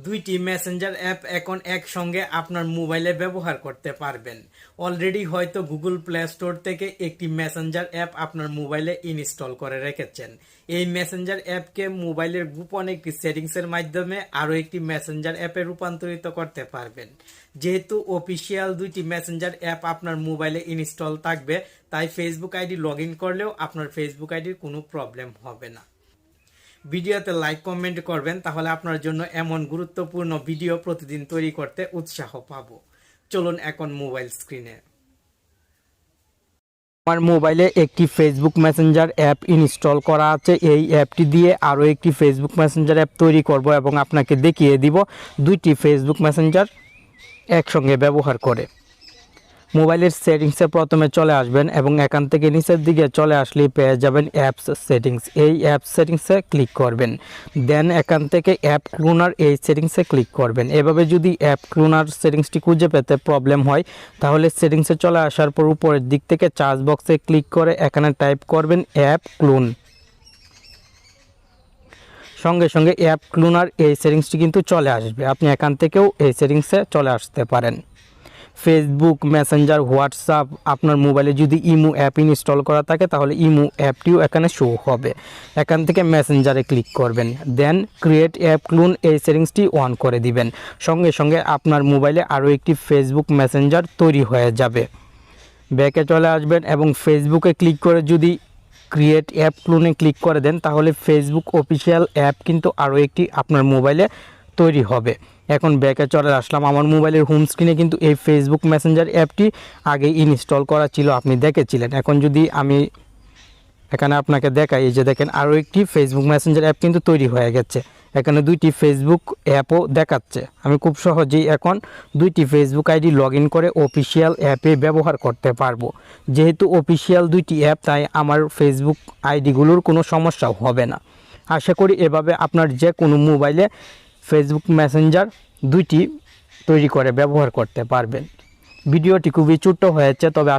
দুইটি Messenger app এখন একসঙ্গে আপনার মোবাইলে ব্যবহার করতে পারবেন। অলরেডি হয়তো গুগল প্লে স্টোর থেকে একটি মেসেঞ্জার অ্যাপ আপনার মোবাইলে ইনস্টল করে রেখেছেন। এই মেসেঞ্জার অ্যাপকে মোবাইলের গোপন একটি সেটিংসের মাধ্যমে আরও একটি মেসেঞ্জার অ্যাপে রূপান্তরিত করতে পারবেন। যেহেতু অফিসিয়াল দুইটি মেসেঞ্জার অ্যাপ আপনার মোবাইলে ইনস্টল থাকবে, তাই ফেসবুক আইডি লগ ইন করলেও আপনার ফেসবুক আইডির কোনো প্রবলেম হবে না। ভিডিওতে লাইক কমেন্ট করবেন, তাহলে আপনার জন্য এমন গুরুত্বপূর্ণ ভিডিও প্রতিদিন তৈরি করতে উৎসাহ পাবো। চলুন এখন মোবাইল স্ক্রিনে। আমার মোবাইলে একটি ফেসবুক মেসেঞ্জার অ্যাপ ইনস্টল করা আছে। এই অ্যাপটি দিয়ে আরও একটি ফেসবুক মেসেঞ্জার অ্যাপ তৈরি করব এবং আপনাকে দেখিয়ে দিব দুইটি ফেসবুক মেসেঞ্জার একসঙ্গে ব্যবহার করে। মোবাইলের সেটিংসে প্রথমে চলে আসবেন এবং এখান থেকে নিচের দিকে চলে আসলেই পেয়ে যাবেন অ্যাপস সেটিংস। এই অ্যাপস সেটিংসে ক্লিক করবেন, দেন এখান থেকে অ্যাপ ক্লোনার এই সেটিংসে ক্লিক করবেন। এভাবে যদি অ্যাপ ক্লোনার সেটিংসটি খুঁজে পেতে প্রবলেম হয়, তাহলে সেটিংসে চলে আসার পর উপরের দিক থেকে সার্চ বক্সে ক্লিক করে এখানে টাইপ করবেন অ্যাপ ক্লোন। সঙ্গে সঙ্গে অ্যাপ ক্লোনার এই সেটিংসটি কিন্তু চলে আসবে। আপনি এখান থেকেও এই সেটিংসে চলে আসতে পারেন। ফেসবুক, মেসেঞ্জার, হোয়াটসঅ্যাপ, আপনার মোবাইলে যদি ইমো অ্যাপ ইনস্টল করা থাকে তাহলে ইমো অ্যাপটিও এখানে শো হবে। এখান থেকে মেসেঞ্জারে ক্লিক করবেন, দেন ক্রিয়েট অ্যাপ ক্লোন এই সেটিংসটি অন করে দিবেন। সঙ্গে সঙ্গে আপনার মোবাইলে আরও একটি ফেসবুক মেসেঞ্জার তৈরি হয়ে যাবে। ব্যাকে চলে আসবেন এবং ফেসবুকে ক্লিক করে যদি ক্রিয়েট অ্যাপ ক্লোনে ক্লিক করে দেন, তাহলে ফেসবুক অফিসিয়াল অ্যাপ কিন্তু আরও একটি আপনার মোবাইলে তৈরি হবে। এখন ব্যাকে চলে আসলাম। আমার মোবাইলের হোম স্ক্রিনে কিন্তু এই ফেসবুক মেসেঞ্জার অ্যাপটি আগে ইনস্টল করা ছিল, আপনি দেখেছিলেন। এখন যদি আমি এখানে আপনাকে দেখাই, এই যে দেখেন আরও একটি ফেসবুক মেসেঞ্জার অ্যাপ কিন্তু তৈরি হয়ে গেছে। এখানে দুইটি ফেসবুক অ্যাপও দেখাচ্ছে। আমি খুব সহজেই এখন দুইটি ফেসবুক আইডি লগ ইন করে অফিসিয়াল অ্যাপে ব্যবহার করতে পারবো। যেহেতু অফিসিয়াল দুইটি অ্যাপ, তাই আমার ফেসবুক আইডিগুলোর কোনো সমস্যাও হবে না। আশা করি এভাবে আপনার যে কোনো মোবাইলে ফেসবুক মেসেঞ্জার দুইটি তৈরি করে ব্যবহার করতে পারবেন। ভিডিওটি খুবই ছোট্ট হয়েছে, তবে